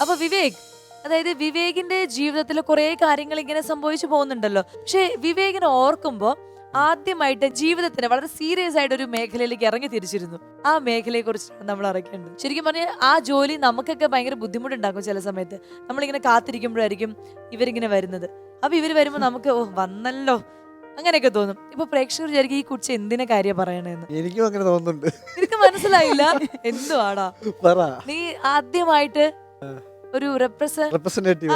അപ്പൊ വിവേക്, അതായത് വിവേകിന്റെ ജീവിതത്തിൽ കുറെ കാര്യങ്ങൾ ഇങ്ങനെ സംഭവിച്ചു പോകുന്നുണ്ടല്ലോ. പക്ഷെ വിവേകിനെ ഓർക്കുമ്പോ ആദ്യമായിട്ട് ജീവിതത്തിന് വളരെ സീരിയസ് ആയിട്ട് ഒരു മേഖലയിലേക്ക് ഇറങ്ങി തിരിച്ചിരുന്നു. ആ മേഖലയെ കുറിച്ചാണ് നമ്മൾ അറിയേണ്ടത്. ശരിക്കും പറഞ്ഞാൽ ആ ജോലി നമുക്കൊക്കെ ഭയങ്കര ബുദ്ധിമുട്ടുണ്ടാക്കും. ചില സമയത്ത് നമ്മളിങ്ങനെ കാത്തിരിക്കുമ്പോഴായിരിക്കും ഇവരിങ്ങനെ വരുന്നത്. അപ്പൊ ഇവര് വരുമ്പോ നമുക്ക് ഓ വന്നല്ലോ അങ്ങനെയൊക്കെ തോന്നും. ഇപ്പൊ പ്രേക്ഷകർ വിചാരിക്കും ഈ കുറിച്ച് എന്തിനെ കാര്യം പറയണെന്ന്. എനിക്കും അങ്ങനെ തോന്നുന്നുണ്ട്. എനിക്ക് മനസ്സിലായില്ല എന്തുവാടാ നീ ആദ്യമായിട്ട് ഒരു റെപ്രസെന്റേറ്റീവ്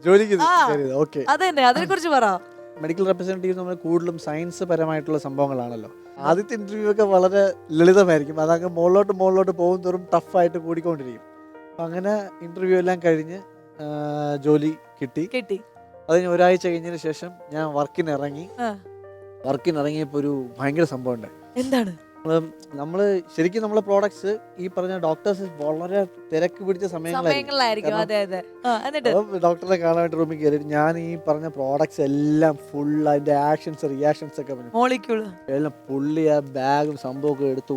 ജോലിക്ക് കയറിയത്. ഓക്കെ, അതന്നെ, അതിനെ കുറിച്ച് പറ. മെഡിക്കൽ റെപ്രസെന്റേറ്റീവ് നമ്മൾ കൂടുതലും സയൻസ് പരമായിട്ടുള്ള സംഭവങ്ങളാണല്ലോ. ആദ്യത്തെ ഇന്റർവ്യൂ ഒക്കെ വളരെ ലളിതമായിരിക്കും. അതങ്ങ് മുകളിലോട്ട് പോകും തോറും ടഫായിട്ട് കൂടിക്കൊണ്ടിരിക്കും. അപ്പം അങ്ങനെ ഇന്റർവ്യൂ എല്ലാം കഴിഞ്ഞ് ജോലി കിട്ടി. അതിന് ഒരാഴ്ച കഴിഞ്ഞതിന് ശേഷം ഞാൻ വർക്കിനിറങ്ങിയപ്പോൾ ഒരു ഭയങ്കര സംഭവം ഉണ്ടായി. എന്താണ്? നമ്മള് ശരിക്കും നമ്മളെ പ്രോഡക്ട്സ് ഈ പറഞ്ഞ ഡോക്ടേഴ്സ് വളരെ തിരക്ക് പിടിച്ച സമയങ്ങളായിരിക്കും. ഡോക്ടറെ കാണാൻ വേണ്ടി റൂമിൽ കയറി ഞാൻ ഈ പറഞ്ഞ പ്രോഡക്ട്സ് എല്ലാം ഫുൾ അതിന്റെ റിയാക്ഷൻസ് ഒക്കെ എല്ലാം പുള്ളി ആ ബാഗും സംഭവമൊക്കെ എടുത്ത്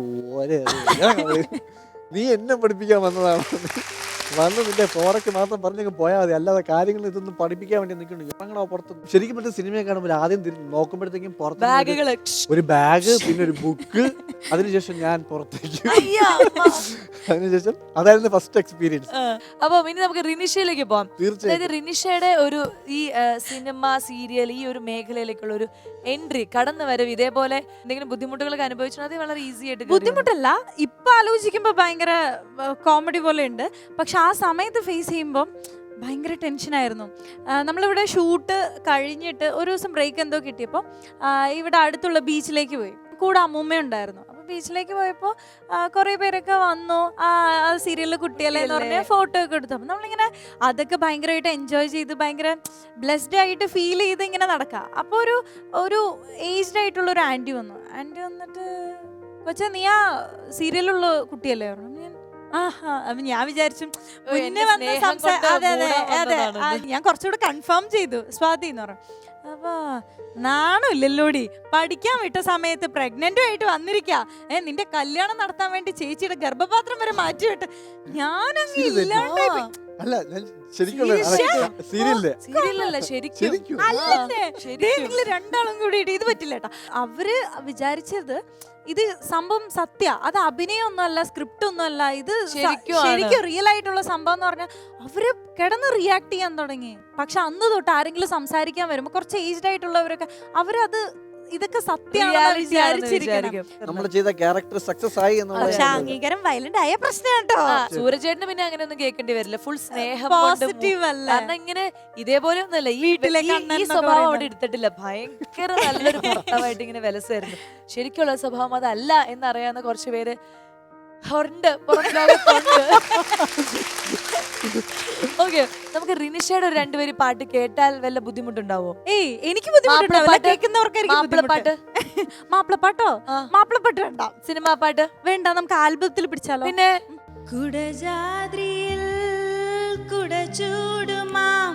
നീ എന്നെ പഠിപ്പിക്കാൻ വന്നതാണ്, വന്ന് നിന്റെ പ്രോഡക്റ്റ് മാത്രം പറഞ്ഞങ്ങ് പോയാൽ മതി, അല്ലാതെ കാര്യങ്ങൾ ഇതൊന്നും പഠിപ്പിക്കാൻ വേണ്ടി നിൽക്കുന്നുണ്ട്. ഞങ്ങളോ പുറത്ത് ശരിക്കും പറ്റുന്ന സിനിമയെ കാണുമ്പോൾ ആദ്യം നോക്കുമ്പോഴത്തേക്കും പുറത്ത് ഒരു ബാഗ്, പിന്നെ ഒരു ബുക്ക്, അതിനുശേഷം ഞാൻ പുറത്തേക്ക്. അതിനുശേഷം അതായിരുന്നു ഫസ്റ്റ് എക്സ്പീരിയൻസ്. അപ്പൊ ഇനി നമുക്ക് റിനിഷയിലേക്ക് പോവാം. അതായത് റിനിഷയുടെ ഒരു ഈ സിനിമ സീരിയൽ ഈ ഒരു മേഖലയിലേക്കുള്ള ഒരു എൻട്രി, കടന്നു വരവ്, ഇതേപോലെ എന്തെങ്കിലും ബുദ്ധിമുട്ടുകളൊക്കെ അനുഭവിച്ചാൽ അത് വളരെ ഈസി ആയിട്ട്? ബുദ്ധിമുട്ടല്ല, ഇപ്പൊ ആലോചിക്കുമ്പോ ഭയങ്കര കോമഡി പോലെ ഉണ്ട്. പക്ഷെ ആ സമയത്ത് ഫേസ് ചെയ്യുമ്പോൾ ഭയങ്കര ടെൻഷനായിരുന്നു. നമ്മളിവിടെ ഷൂട്ട് കഴിഞ്ഞിട്ട് ഒരു ദിവസം ബ്രേക്ക് എന്തോ കിട്ടിയപ്പോൾ ഇവിടെ അടുത്തുള്ള ബീച്ചിലേക്ക് പോയി. കൂടെ അമ്മൂമ്മയുണ്ടായിരുന്നു. അപ്പോൾ ബീച്ചിലേക്ക് പോയപ്പോൾ കുറേ പേരൊക്കെ വന്നു. സീരിയലിൽ കുട്ടിയല്ലേ എന്ന് പറഞ്ഞ് ഫോട്ടോ ഒക്കെ എടുത്തു. അപ്പം നമ്മളിങ്ങനെ അതൊക്കെ ഭയങ്കരമായിട്ട് എൻജോയ് ചെയ്ത് ഭയങ്കര ബ്ലെസ്ഡ് ആയിട്ട് ഫീൽ ചെയ്ത് ഇങ്ങനെ നടക്കുക. അപ്പോൾ ഒരു ഏജ്ഡ് ആയിട്ടുള്ളൊരു ആൻറ്റി വന്നിട്ട് കൊച്ചാ നീ ആ സീരിയലുള്ള കുട്ടിയല്ലേ പറഞ്ഞു. അപ്പൊ ഞാൻ വിചാരിച്ചു മുന്നേ വന്ന് അതെ ഞാൻ കുറച്ചുകൂടെ കൺഫേം ചെയ്തു സ്വാതി എന്ന് പറഞ്ഞു. അപ്പൊ നാണമില്ലല്ലോടി, പഠിക്കാൻ വിട്ട സമയത്ത് പ്രഗ്നന്റും ആയിട്ട് വന്നിരിക്കാ, നിന്റെ കല്യാണം നടത്താൻ വേണ്ടി ചേച്ചിയുടെ ഗർഭപാത്രം വരെ മാറ്റിവിട്ട് ഞാനങ്ങ് ഇല്ലാണ്ടായി. രണ്ടാളും കൂടിയിട്ട് ഇത് പറ്റില്ല കേട്ടോ. അവര് വിചാരിച്ചത് ഇത് സംഭവം സത്യ, അത് അഭിനയം ഒന്നുമല്ല, സ്ക്രിപ്റ്റ് ഒന്നുമല്ല, ഇത് ശരിക്കും റിയൽ ആയിട്ടുള്ള സംഭവം എന്ന് പറഞ്ഞാൽ അവര് കിടന്ന് റിയാക്ട് ചെയ്യാൻ തുടങ്ങി. പക്ഷെ അന്ന് തൊട്ട് ആരെങ്കിലും സംസാരിക്കാൻ വരുമ്പോ കുറച്ച് ഏജ്ഡ് ആയിട്ടുള്ളവരൊക്കെ അവരത് ഇതൊക്കെ സത്യമാണെന്ന് വിചാരിച്ചിരിക്കണം. നമ്മൾ ചെയ്ത ക്യാരക്ടർ സക്സസ് ആയി പക്ഷെ അംഗീകാരം വയലന്റ് ആയ പ്രശ്നം കേട്ടോ. സൂരജേട്ടന് പിന്നെ അങ്ങനെ ഒന്നും കേൾക്കേണ്ടി വരില്ല, ഫുൾ സ്നേഹം, പോസിറ്റീവ് അല്ല. കാരണം ഇങ്ങനെ ഇതേപോലെ ഒന്നല്ല ഈ സ്വഭാവം അവിടെ എടുത്തിട്ടില്ല. ഭയങ്കര നല്ലൊരു ഭർത്താവായിട്ട് ഇങ്ങനെ വിലസായിരുന്നു. ശരിക്കുള്ള സ്വഭാവം അതല്ല എന്നറിയാവുന്ന കുറച്ച് പേര് ഉണ്ട് പുറം ലോകത്തുണ്ട്. ഓക്കെ, നമുക്ക് റിനിഷയുടെ ഒരു രണ്ടുപേര് പാട്ട് കേട്ടാൽ വല്ല ബുദ്ധിമുട്ടുണ്ടാവോ? ഏയ് എനിക്ക് മാപ്പിളപ്പാട്ടോ മാപ്പിളപ്പാട്ട് വേണ്ട, സിനിമാ പാട്ട് വേണ്ട, നമുക്ക് ആൽബത്തിൽ പിടിച്ചാലോ? പിന്നെ കുടജാദ്രിയിൽ കുടചൂടുമാം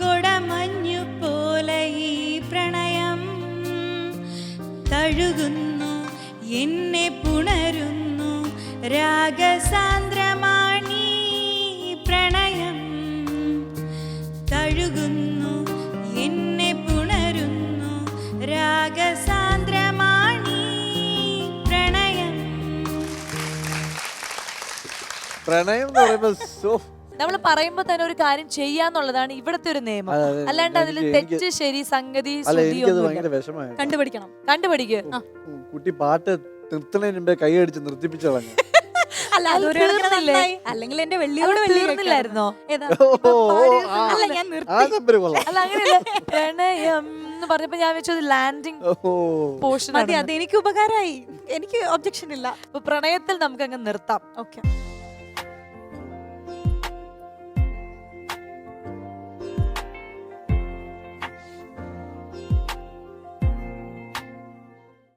കൊടമഞ്ഞു പോലെ ഈ പ്രണയം തഴുകുന്നു, എന്നെ പുണരുന്നു, രാഗസാന്ദ്രമാണീ പ്രണയം തഴുകുന്നു, എന്നെ പുണരുന്നു, രാഗസാന്ദ്രമാണീ പ്രണയം. പ്രണയം എന്ന് പറയുമ്പോൾ നമ്മൾ പറയുമ്പോ തന്നെ ഒരു കാര്യം ചെയ്യാന്നുള്ളതാണ് ഇവിടത്തെ ഒരു നിയമം. അല്ലാണ്ട് അതിൽ തെറ്റ് ശരി സംഗതി കണ്ടുപിടിക്കുക. കുട്ടി പാട്ട് നിർത്തുന്നതിന് മുമ്പേ കൈയടിച്ച് നിർത്തിപ്പിച്ചു കളഞ്ഞു. അല്ലെങ്കിൽ എന്റെ വെള്ളിയോട് വെള്ളിയിരുന്നില്ലായിരുന്നോ? അല്ല അങ്ങനെയല്ല, പ്രണയം എന്ന് പറഞ്ഞപ്പോ ഞാൻ വെച്ചത് ലാൻഡിങ് പോർഷൻ. അതെനിക്ക് ഉപകാരമായി, എനിക്ക് ഒബ്ജക്ഷൻ ഇല്ല. പ്രണയത്തിൽ നമുക്ക് അങ്ങ് നിർത്താം. ഓക്കെ.